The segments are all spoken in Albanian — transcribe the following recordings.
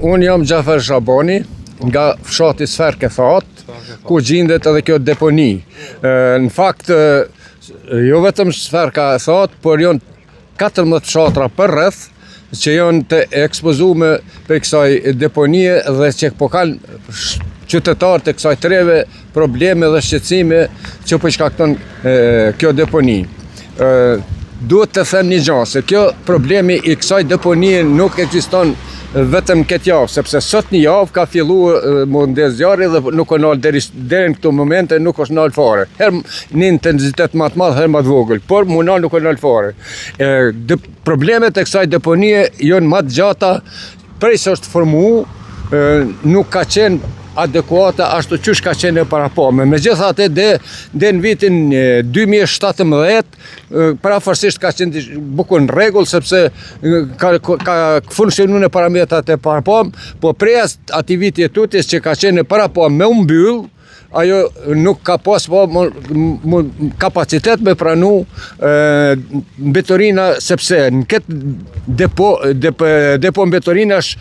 Unë jam Gjafer Shabani, nga fshati Sfer Kethat, ku gjendet edhe kjo deponi. Në fakt, jo vetëm Sfer Kethat, por janë 14 fshatra për rreth, që janë të ekspozume për kësaj deponie dhe që po kanë qytetarë të kësaj treve probleme dhe shqetësime që po shkakton kjo deponi. Duhet të them një gjë, se kjo problemi i kësaj deponie nuk ekziston vetëm këtë javë, sepse sot një javë ka fillu më ndez zjarri dhe nuk është nalë deri në këto momente nuk është nalë fare. Herë një intensitet më të madh, herë më të vogël, por më nalë nuk është nalë fare. Problemet e kësaj deponie janë më të gjata, prej se është formu, nuk ka qenë adekuate ashtu qysh ka qenë e parapome. Megjithatë dhe në vitin 2017 parafarsisht ka qenë bukur në rregull sepse ka funksionuar në parametrat e parapom, po prej atij viti tutjes që ka qenë e parapom me u mbyll, ajo nuk ka pas kapacitet me pranu mbetorina, sepse në këtë depo mbetorinash,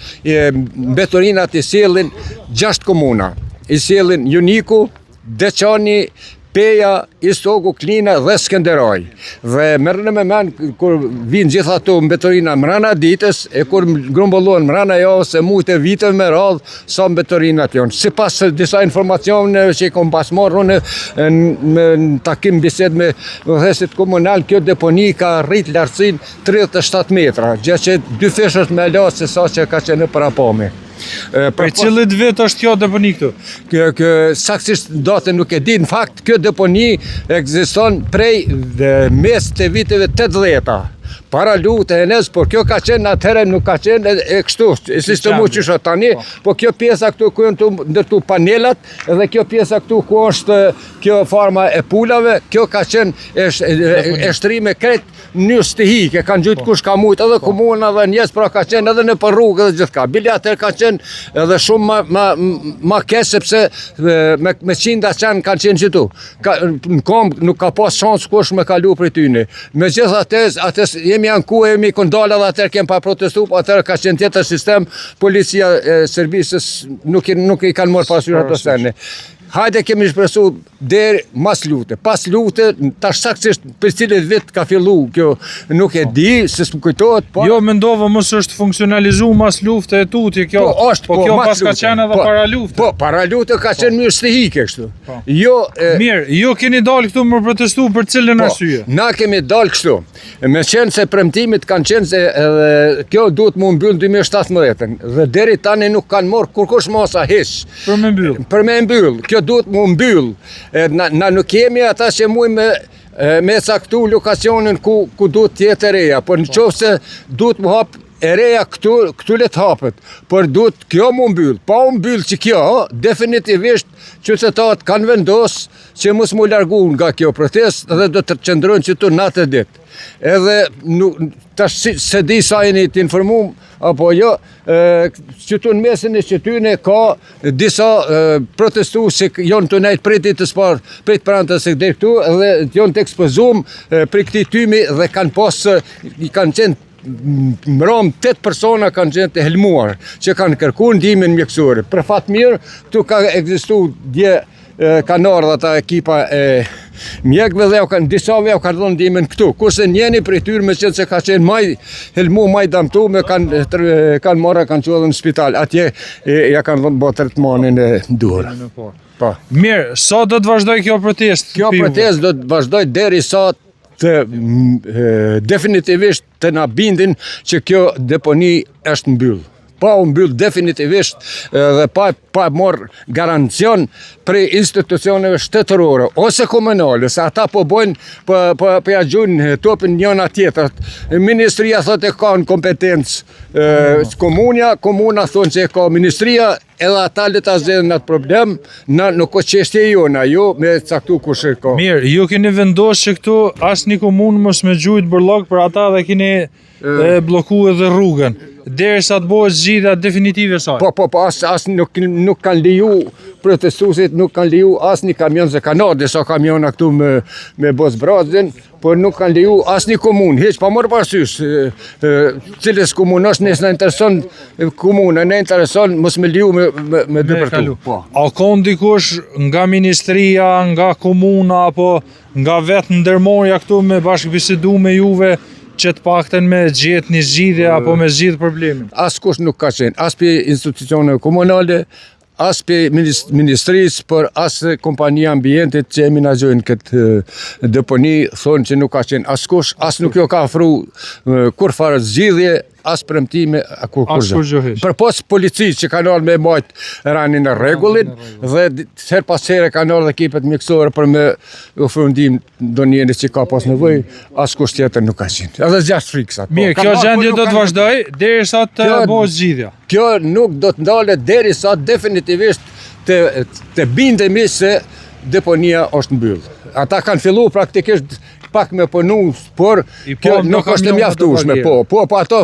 mbetorinat i sjellin 6 komuna. I sjellin Juniku, Deçani, Peja, Istoku, Klina dhe Skenderaj. Dhe merrni me mend kur vinë gjitha ato mbetorina mrena ditës e kur grumbullohen mrena javës e muajt e viteve me radhë sa mbetorinat janë. Sipas disa informacioneve që kam pas marrë në takim bisedë me udhëheqësit komunal, kjo deponi ka rrit lartësinë 37 metra, gjë që dy fish është më lart se sa që ka qenë parapome. Për cilët vit është kjo deponi këtu? Saktësisht datën nuk e di, në fakt kjo deponi ekziston prej mes të viteve 80. Para lutë e nes, por kjo ka qenë atëherë nuk ka qenë e kështu, sistemu që është tani, po kjo pjesa këtu ku janë ndërtu panelat, edhe kjo pjesa këtu ku është kjo farma e pulave, kjo ka qenë e shtrime krejt një stihike, kanë gjujtë kush ka mujtë, edhe komuna dhe njes, pra ka qenë edhe në për rrugë edhe gjithka. Bili atër ka qenë edhe shumë ma kesh, sepse me qinda qenë kanë qenë gjithu. Në kom nuk ka pas shansë kush me kalu për tyni. Me gjithë atës jemi anku, jemi këndala dhe atër kemë pa protestu, atër ka qenë tjetër sistem, policia servisës nuk i kanë morë pasyra të sene. Hajde kemi shpresu deri mas lute. Pas lute, tash saktësisht për cilët vit ka fillu, kjo nuk e di, se s'm kujtohet. Jo, mendova mos është funksionalizu mas lufte e tutje kjo. Po kjo pas ka qenë edhe para lufte. Po, para lufte ka qenë mirë stihike kështu. Jo, mirë, jo keni dalë këtu më protestu për cilën arsye? Na kemi dalë kështu. Me qenë se premtimit kanë qenë se kjo duhet mu mbyll 2017 dhe deri tani nuk kanë morë kurkush masa hiç. Për me mbyll. Për me mbyll. Kjo duhet mu mbyll. Na nuk kemi ata që mujmë me caktu lokacionin ku duhet tjetë e reja, por në qoftë se duhet mu hap e reja këtu le të hapet, por duhet kjo mu mbyll. Pa u mbyll që kjo, definitivisht qytetarët kanë vendos që mos mu largu nga kjo protest dhe do të qëndrojnë qëtu natë e ditë. Edhe tash se di sa jeni të informum, apo jo, qëtu në mesin e qëtyne ka disa protestu që janë të nejtë prej ditës parë, prej të prantës e dhe këtu, dhe janë të ekspozum prej këti tymi dhe kanë posë, kanë qenë mram 8 persona kanë qenë të helmuar, që kanë kërku ndihmën mjekësore. Për fat mirë, këtu ka ekzistu dje kanë ardhur ata ekipa e mjekëve dhe disave kanë dhënë ndihmën këtu. Kurse njëri prej tyre me qenë se ka qenë maj helmu, maj damtu, kanë marrë, kanë çuar në spital. Atje ja kanë dhënë bë tretmanin e duhur. Po. Mirë, sa do të vazhdoj kjo protestë? Kjo protestë do të vazhdoj derisa definitivisht të na bindin që kjo deponi është mbyll. Pa u mbyll definitivisht dhe pa morë garancion prej institucioneve shtetërore ose komunale, se ata po bojnë për ja gjujnë topin njëna tjetër. Ministria thotë e ka në kompetencë komuna thonë që e ka ministria, edhe ata le ta zgjedhin atë problem, nuk ka çështje jona, jo me caktu kush e ka. Mirë, ju keni vendosur që këtu asnjë komunë mos me gjujt burllog për ata dhe keni e blloku edhe rrugën. Derisa të bëhet zgjidhja definitive saj. Po, as nuk kanë leju protestuesit, nuk kanë leju asnjë kamion se kanë disa kamiona këtu me bosbrazën, por nuk kanë leju asnjë komunë, hiç pa marrë parasysh cilës komunë është, nëse na intereson komuna, na intereson mos me leju me depërtu. Po. A ka ndikush nga ministria, nga komuna apo nga vetë ndërmarrja këtu me bashkëbisedu me juve që të pakten me gjetë një zgjidhje apo me zgjidhë problemin? Askush nuk ka qenë, as për institucione komunale, as për ministrisë, për as kompania ambientit që e menaxhojnë këtë deponi, thonë që nuk ka qenë askush, as nuk jo ka ofru kur fare zgjidhje, as premtime, kur gjë. Përpos policisë që kanë ardhur me majt ranin e rregullin dhe her pas here kanë ardhur ekipet mjekësore për me ofruar ndihmë ndonjëri që ka pas nevojë, askush tjetër nuk ka qenë. Edhe zgjat friksa. Mirë, kjo gjendje do të vazhdoj derisa të bëhet zgjidhja. Kjo nuk do të ndalet derisa definitivisht të bindemi se deponia është mbyllë. Ata kanë filluar praktikisht pak me punu, por kjo nuk është e mjaftueshme, po ato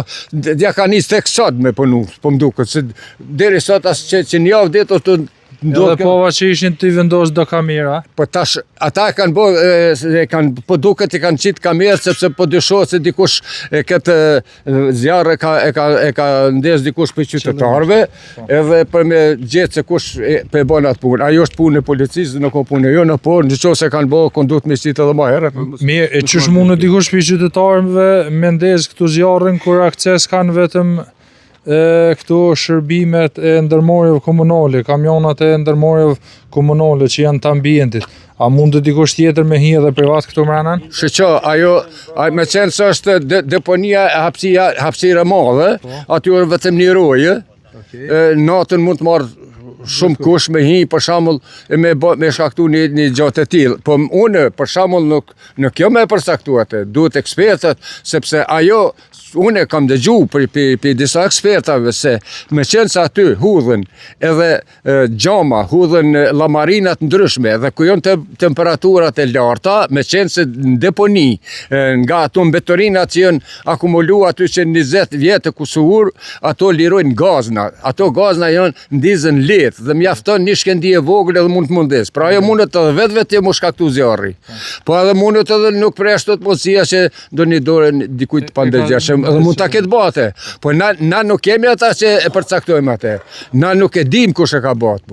ja kanë nisë tek sot me punu, po m'duket se deri sot as që një javë ditë të edhe pova që ishin të i vendos do kamera. Po tash, ata po duket i kanë qitë kamerë, sepse po dyshohet se dikush këtë zjarë e ka ndes dikush për qytetarëve, edhe për me gjetë se kush për e bon atë punë. Ajo është punë e policisë, nuk o punë e jona, por në qo se kanë bo kondut me qitë edhe ma herët. Mirë, e qësh mund dikush për qytetarëve me ndes këtu zjarën, kur akces kanë vetëm këto shërbimet e ndërmarrjeve komunale, kamionat e ndërmarrjeve komunale që janë të ambientit. A mund të dikush tjetër me hi edhe privat këtu mrenan? Shëqo, ajo me qenë së është deponia e hapësira madhe, aty është vetëm një rojë, natën mund të marrë shumë kush me hi, për shembull me shkaktu një gjatë e tillë. Po unë, për shembull, nuk jo me përcaktu atë, duhet ekspertët, sepse ajo unë kam dëgju për disa ekspertave se me qenë se aty hudhen edhe gjama, hudhen lamarinat ndryshme dhe ku janë temperaturat e larta, me qenë se në deponi, nga ato mbetorinat që janë akumulu aty që 20 vjetë kusur, ato lirojnë gazna. Ato gazna janë ndizën letë dhe mjafton një shkendi e vogël edhe mund të mundes. Pra ajo mundet edhe vetë mu shkaktu zjarri. Po edhe mundet edhe nuk preshtot mundësia që do një dore dikujt pandegja. Edhe mund ta ketë bate, po na nuk kemi ata që e përcaktojmë atë. Na nuk e dim kush e ka bate.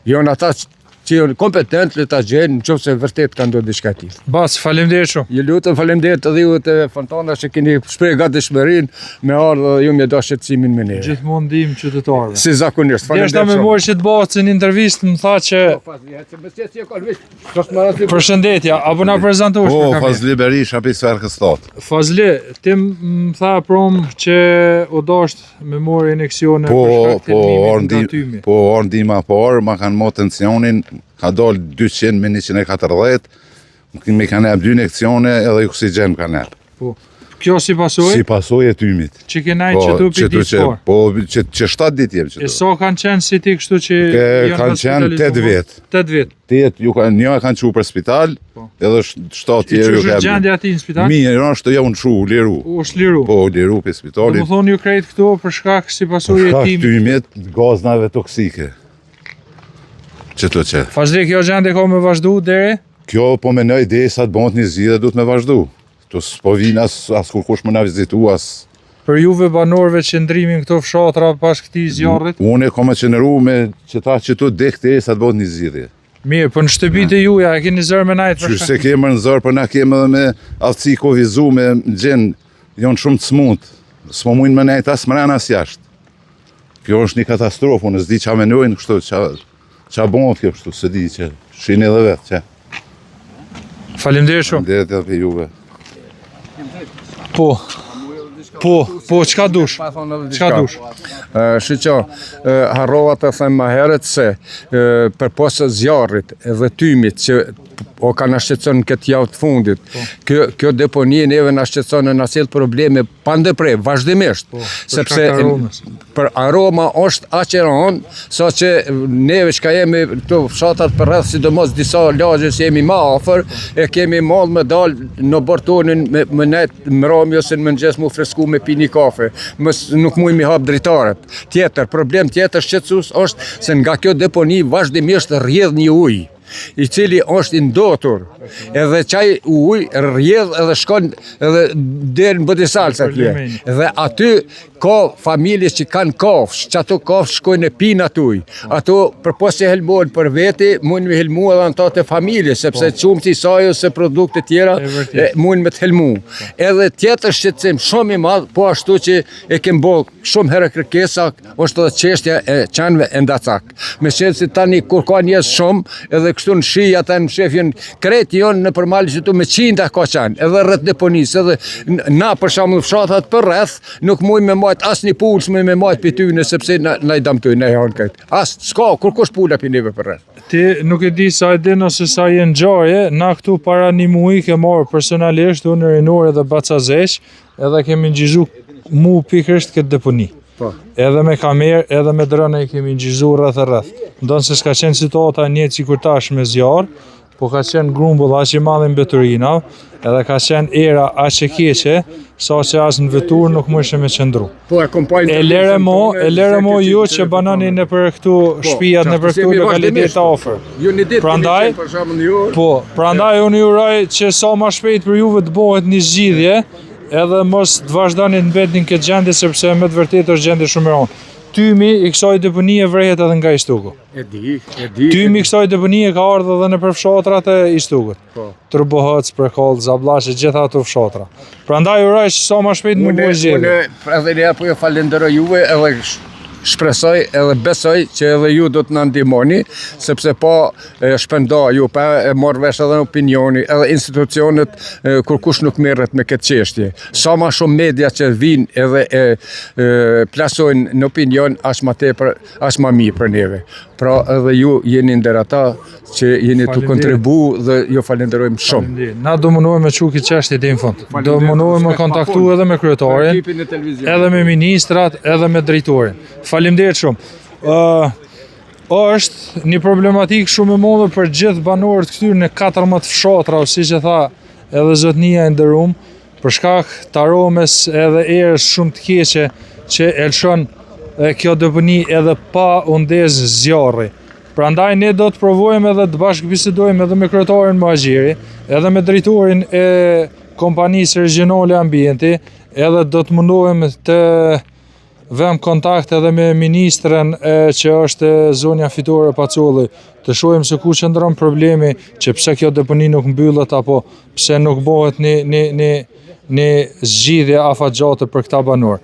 Jon ata që janë kompetent le ta gjejnë nëse vërtet kanë ndodhur diçka e tillë. Bas, faleminderit shumë. Ju lutem, faleminderit edhe ju të Fontana që keni shpreh gatishmërinë me ardhë dhe ju më dash shqetësimin me ne. Gjithmonë ndihmë qytetarëve. Si zakonisht. Faleminderit. Deshta më mori që të bëhet në intervistë, më tha që përshëndetje, apo na prezantosh për kamerë? Fazli Berisha për Sverkës thot. Fazli, ti më tha prom që u dasht me mori ineksione për shkak të limit nga tymi. Po ndima por, ma kanë mo tensionin, ka dollë 200 me 140, me kanë ebë 2 injekcione edhe oksigen kanë ebë. Po, kjo si pasoj? Si pasoj e tymit. Që kenaj që tu për ditë por? Po, që 7 ditë jem që tu. E so kanë qenë si ti kështu që kanë qenë 8 vetë. 8 vetë? 8, një e kanë qu për spital, edhe 7 tjerë ju kebë. I që është gjendje ati në spital? Mirë, është ja unë shu, liru. është liru? Po, liru për spitalit. Dhe më thonë ju krejt këtu për shkak si pasoj e timit? Për shkak tymit, gaznave toksike. Që. Fazli, kjo gjendje ka me vazhdu deri? Kjo po menoj dhe sa të bënd një zhjidhe du të me vazhdu. Tu s'po vinë as kur kush më na vizitu, as... Për juve banorve që ndrimin këto fshatra pas këtij zjarrit? Unë e kom e qeneru me që tu dhe këte sa të bënd një zhjidhe. Mirë, për në shtëpit e juja, e keni zërë me najtë për shkak? Se kemë në zërë, për na kemë edhe me aftësi kovizu, me gjenë, jonë shumë të smut. S'po mujnë me najtë as mrena as jashtë. Kjo është një katastrofë, unë s'di qa menojnë kështu, qa bëndë kjo kështu, se di që shini edhe vetë, që. Faleminderit shumë. Faleminderit edhe për juve. Po, qka dush? Qka dush? Shqo, harrova të them ma herët se për posë zjarrit edhe tymit që o ka na shqetëson këtë javë të fundit. Kjo deponi neve na shqetëson e na sjell probleme pa ndërprer vazhdimisht. Sepse për aroma është aq e rëndë sa që neve që jemi këtu fshatat për rreth, sidomos disa lagje që jemi më afër, e kemi mall me dal në bortonin me net mbrëmje ose në mëngjes mu fresku me pini kafe. Nuk mujmë hap dritaret. Problem tjetër shqetësues është se nga kjo deponi vazhdimisht rrjedh një ujë i cili është i ndotur, edhe qaj ujë rrjedh edhe shkon edhe deri në Bodisalca atje. Dhe aty ka familje që kanë kafsh, që ato kafsh shkojnë e pinë aty. Ato përpos që helmohen për veti, mund me helmu edhe në të familje, sepse qumësi saj ose produkte tjera mund me të helmu. Edhe tjetër shqetësim shumë i madh, po ashtu që e kem bo shumë herë kërkesa, është edhe çështja e qanëve e ndacak. Me qenë si tani kur ka njerëz shumë, edhe kështu në shi ata në shefjen kreti jonë në përmali që tu me 100 ka qanë, edhe rreth deponisë, edhe na për shembull fshatat për rreth, nuk mujmë me majt as një pulës me majt për tyne, sepse na i damtoj, na i hanë këtë. As, s'ka, kur kush pula për neve për rreth. Ti nuk e di sa e din ose sa jenë gjaje, na këtu para një muji ke marrë personalisht, unë rinore dhe Bacazesh, edhe kemi ngjizu mu pikërisht këtë deponi. Edhe me kamerë, edhe me drone i kemi ngjizu rreth. Ndonë se s'ka qenë situata njëtë si kur tash me zjarë, po ka qenë grumbull aq i madh i mbeturinav, edhe ka qenë era aq e keqe, sa që as në vetur nuk mëshe me qëndru. E lere mo ju që banani në për këtu shpijat, në për këtu lokalitet të ofër. Prandaj unë ju raj që sa ma shpejt për juve të bëhet një zgjidhje, edhe mos të vazhdani të mbetni këtë gjendje, sepse me të vërtet është gjendje shumë e rëndë. Tymi i kësaj deponie vrehet edhe nga Istuku. E di. Tymi i kësaj deponie ka ardhur edhe në për fshatrat e Istukut. Turbohëc, Prekall, Zabllashi, gjitha ato fshatra. Prandaj uraj që sa më shpejt më bëj zgjedhje. Unë edhe ne apo ju falenderoj juve edhe shpresoj edhe besoj që edhe ju do të na ndihmoni, sepse po shpenda ju pa e marr vesh edhe opinioni, edhe institucionet kur kush nuk merret me këtë çështje. Sa më shumë media që vinë edhe e plasojnë në opinion, as më tepër, as më mirë për neve. Pra edhe ju jeni ndër ata që jeni të kontribu dhe ju falenderojmë shumë. Na do mundohemi me çuki çështje deri në fund. Do mundohemi me kontaktu edhe me kryetarin, edhe me ministrat, edhe me drejtorin. Faleminderit shumë. Është një problematikë shumë e madhe për gjithë banorët këtyre në 14 fshatra, siç e tha edhe zotnia e nderuar, për shkak të aromes edhe erës shumë të keqe që e lëshon kjo deponi edhe pa u ndezë zjarri. Prandaj ne do të provojmë edhe të bashkëbisedojmë edhe me kryetarin Muhaxhiri, edhe me drejtorin e kompanisë regionale ambienti, edhe do të mundohemi të vëm kontakt edhe me ministren që është zonja fitore Pacolli, të shohim se ku qëndron problemi, që pse kjo deponi nuk mbyllet apo pse nuk bëhet një zgjidhje afatgjate për këta banor.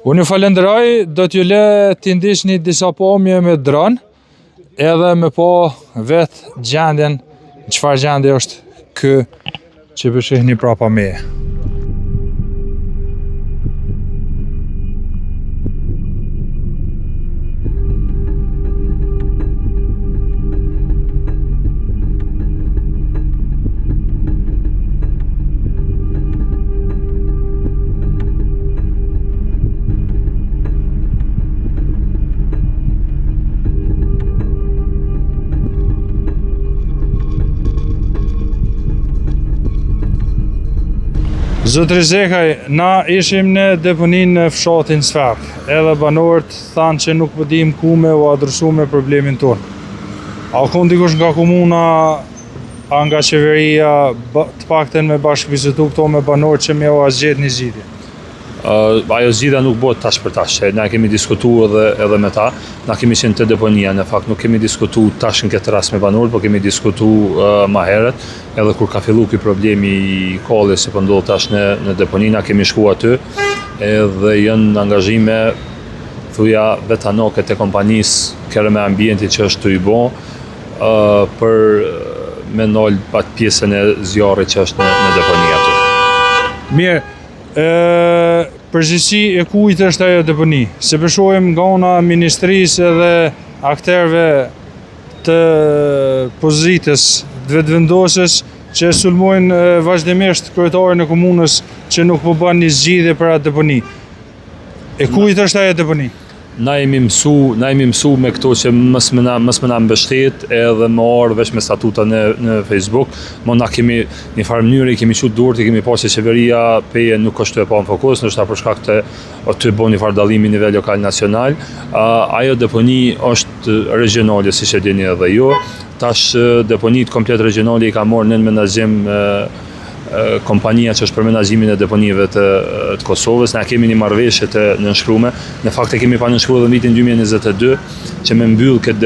Unë ju falenderoj, do t'ju le t'i ndiqni disa pamje me dron, edhe me po vetë gjendjen, çfarë gjendje është kë që përshihni prapa meje. Zotri Zekaj, na ishim në deponin në fshatin Sfar, edhe banorët thanë që nuk pëdim ku me u adresu me problemin tonë. A ku ndikush nga komuna, a nga qeveria, të pakten me bashkëbisedu këto me banorët që me u azgjet një zgjidhje? Ajo zgjidhja nuk bëhet tash për tash, na kemi diskutuar edhe me ta, na kemi qenë te deponia, në fakt nuk kemi diskutuar tash në këtë rast me banorët, por kemi diskutuar më herët, edhe kur ka filluar ky problemi i kollës që po ndodh tash në deponi, na kemi shkuar aty, edhe janë angazhime thuja vetanoke të kompanisë Kereme Ambienti që është të i bo, për me nol pat pjesën e zjarrit që është në deponi aty. Mirë, përgjithësi e kujt është ajo deponi? Se përshojmë nga ona ministrisë edhe akterëve të pozitës vetëvendosës që sulmojnë vazhdimisht kryetarin e komunës që nuk po bën një zgjidhje për atë deponi. E kujt është ajo deponi? Na jemi mësu me këto që mës më na mbështet edhe më orë veç me statuta në Facebook, mo na kemi një farë mënyrë, kemi qut durët, kemi pasë që qeveria peje nuk është të e pa në fokus, nështë për shkak të aty bo një farë dallimi nivel lokal nacional. Ajo deponi është regionale, si që dini edhe ju, tash deponit komplet regionale i ka morë në menaxhim kompania që është për menaxhimin e deponive të Kosovës. Ne kemi një marrëveshje të nënshkruar. Në fakt e kemi pa nënshkruar në vitin 2022 që me mbyll këtë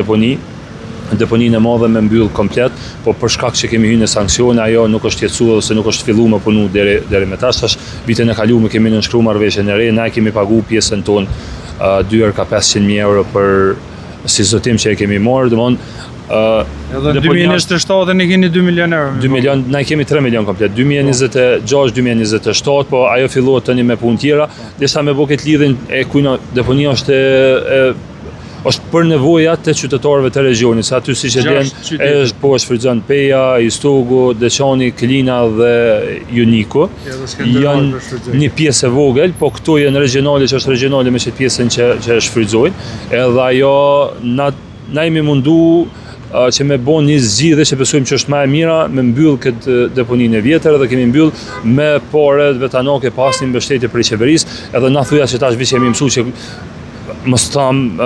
deponinë e madhe me mbyll komplet, po për shkak që kemi hyrë në sanksione, ajo nuk është jetësuar ose nuk është filluar me punu deri më tash. Vitin e kaluar kemi nënshkruar marrëveshjen e re, ne kemi pagu pjesën tonë 2 ka 500.000 euro për si zotim që e kemi marrë, domthonë edhe në 2027 ne keni 2 milion euro. 2 milion, na kemi 3 milion komplet. 2026-2027, po ajo fillohet tani me punë tjera. Desa me boket lidhin e kujna deponia është për nevojat të qytetarëve të regionit, se aty siç e den është shfrytëzon Peja, Istogu, Deçani, Klina dhe Juniku. Janë një pjesë e vogël, po këto janë regionale që është regionale me çet pjesën që shfrytëzojnë. Edhe ajo na jemi mundu që me bon një zgjidhje që besojmë që është më e mira, me mbyll këtë deponinë e vjetër dhe kemi mbyll me pore vetanake pas një mbështetje prej qeverisë, edhe na thuja që tash viç jemi mësuar që mos tham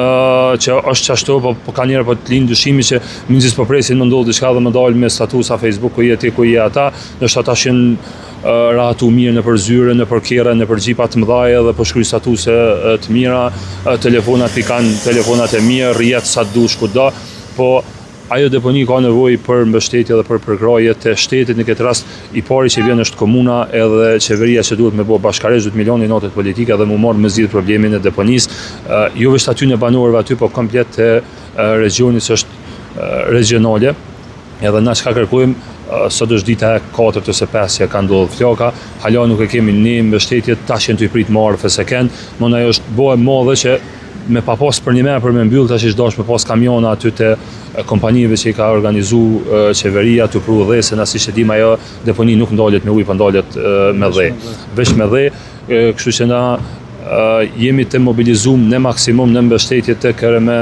që është çashtu, po ka njerë po të lind dyshimi që mëngjes po presin më ndodh diçka dhe më dalë me statusa Facebook ku je ata, ndoshta tash janë rahatu mirë në për zyre, në për kera, në për gjipa të mëdhaja dhe po shkruaj statuse të mira, telefonat i kanë telefonat e mirë, rrjet sa dush kudo, po ajo deponi ka nevojë për mbështetje dhe për përkraje të shtetit. Në këtë rast i pari që vjen është komuna edhe qeveria që duhet me bë bashkëresh 2 milion notet politike dhe mu marr me zgjidh problemin e deponisë, jo vetëm aty në banorëve aty, po komplet të regionit që është regionale. Edhe na çka kërkojmë sot është dita e 4 ose 5 që ka ndodhur flaka, hala nuk e kemi ne mbështetje, tash janë të i prit marrë fëseken, mon ajo është boë madhe që me pa pas për një merë për me mbyll, tash është dash me pas kamiona aty të kompanive që i ka organizu qeveria të pru dhe, se na si që dim ajo deponi nuk ndalet me ujë, për ndalet me dhe. Vesh me dhe, kështu që na jemi të mobilizum në maksimum në mbështetje të kërëme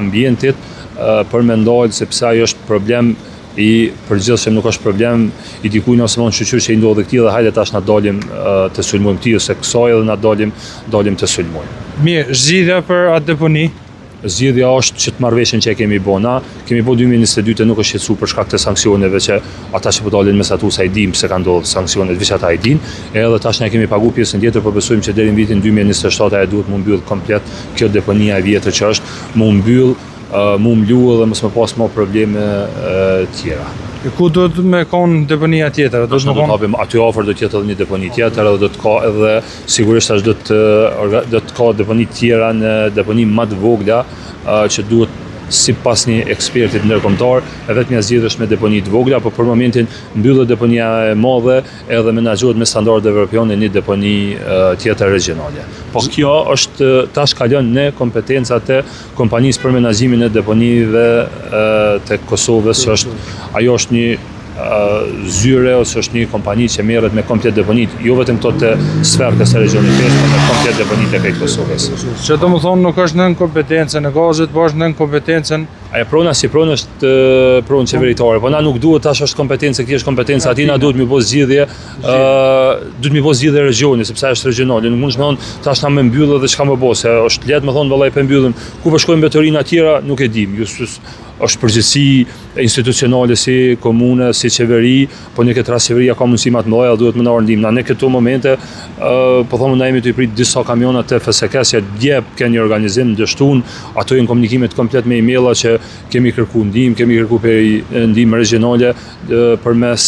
ambientit për me ndalë, sepse ajo është problem i përgjithshëm, nuk është problem i dikujt ose mon shoqër që i ndodhi këtij dhe hajde tash na dalim të sulmojmë këtij ose kësaj dhe na dalim të sulmojmë. Mirë, zgjidhja për atë deponi. Zgjidhja është që të marrëveshjen që kemi bë na, kemi bë 2022 nuk është qetësuar për shkak të sanksioneve që ata që po dalin me status ai dim pse kanë ndodhur sanksionet, veç ata ai din, edhe tash ne kemi pagu pjesën tjetër, por besojmë që deri në vitin 2027 ajo duhet mu mbyll komplet kjo deponia e vjetër që është mu mbyll, mu mblu dhe mos më pas më probleme tjera. Ku do të me konë deponia tjetër? Do të hapim aty afër do të jetë edhe një deponi tjetër edhe do të ka edhe sigurisht do të ka deponi tjera në deponi më të vogla që duhet sipas një ekspertit ndërkombëtar e vetëm ja zgjidhesh me deponi të vogla, por për momentin mbyllet deponia e madhe edhe menaxhohet me standarde evropiane një deponi tjetër regionale. Po kjo është tash kalon në kompetencat e kompanisë për menaxhimin e deponive të Kosovës, që është ajo është një zyre ose është një kompani që merret me komplet deponit, jo vetëm këto të sferkës së regionit, por me komplet deponit e Kosovës. Që do të thonë nuk është nën kompetencën e gazit, po është nën kompetencën. Ajo prona si pronë është pronë qeveritare, po na nuk duhet tash është kompetencë, kjo është kompetenca aty, na duhet mi bëj zgjidhje, duhet mi bëj zgjidhje regioni, sepse është regionale. Nuk mund të thonë tash na më mbyllë dhe çka më bëj, se është lehtë më thonë vallai po mbyllim. Ku po shkojnë mbetërinë tjera nuk e dim. Është përgjegjësi institucionale si komune, si qeveri, po në këtë rast qeveria ka mundësi më të mëdha, duhet më na ndihmë. Na në këto momente po thonë na jemi të i prit disa kamiona të FSK-s që dje kanë një organizim dështun, ato janë komunikimet komplet me emaila që kemi kërku ndihmë, kemi kërku për ndihmë regionale përmes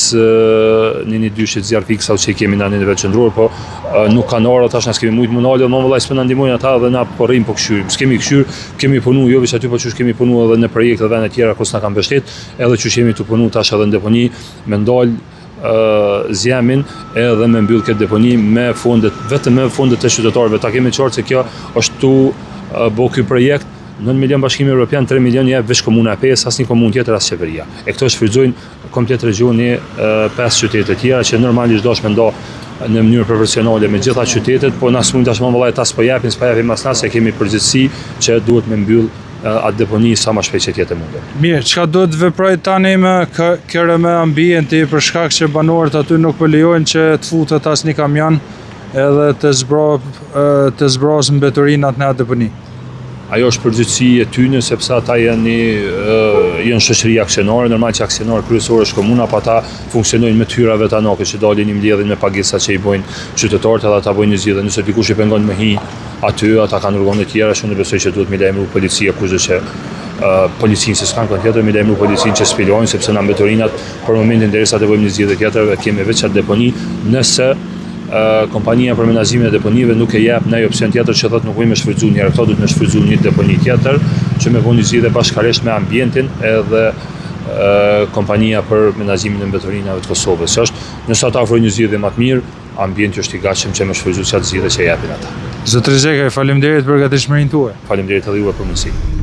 një dyshit zjarr fiksa që kemi në nivel qendror, po nuk kanë orë tash, na kemi shumë mënalë, më vëllai s'po na ndihmojnë ata dhe na po rrim po këshyrim. S'kemi këshyr, kemi punu jo vetëm aty, po çush kemi punu edhe në projekte dhe vende tjera ku s'na kanë mbështet, edhe që jemi të punu tash edhe në deponi me ndal zjamin edhe me mbyll këtë deponi me fondet, vetëm me fondet e qytetarëve. Ta kemi qartë se kjo është tu bo ky projekt 9 milion Bashkimi Evropian, 3 milion jep veç Komuna e 5, asnjë komunë tjetër as qeveria. E këto shfrytëzojnë komplet regioni 5 qytete tjera që normalisht do shmendo në mënyrë proporcionale me gjitha qytetet, po na smujnë tashmë vëllai tas po japin mas nas se kemi përgjegjësi që duhet me mbyll atë deponi sa më shpejt që tjetë mundur. Mirë, çka do të veproj tani me kërë me ambienti për shkak që banorët aty nuk po lejojnë që të futet asnjë kamion edhe të zbrosë mbeturinat në atë deponi? Ajo është përgjegjësi e tyne sepse ata janë shoqëri aksionare, normal që aksionar kryesor është komuna, pa ata funksionojnë me hyrave të anake që dalin i mbledhin me pagesat që i bojnë qytetarët edhe ata bojnë një zgjidhje. Nëse dikush i pengon me hi aty, ata kanë rrugën e tjera, shumë besoj që duhet me lajmëru policia kurse që policinë se s'kanë kënd tjetër, me lajmëru policinë që sfilojnë sepse na mbeturinat për momentin derisa të bëjmë një zgjidhje tjetër kemi veç atë deponi nëse kompania për menaxhimin e deponive nuk e jep ndaj opsion tjetër që thotë nuk vëmë shfrytëzu një këto duhet me shfrytëzu një deponi tjetër që me bëni zgjidhje bashkërisht me ambientin edhe kompania për menaxhimin e mbeturinave të Kosovës. Nëse ata ofrojnë një zgjidhje më të mirë, ambienti është i gatshëm që me shfrytëzu çfarë zgjidhje që japin ata. Zotëri Zekaj, faleminderit për gatishmërinë tuaj. Faleminderit edhe juve për mundësi.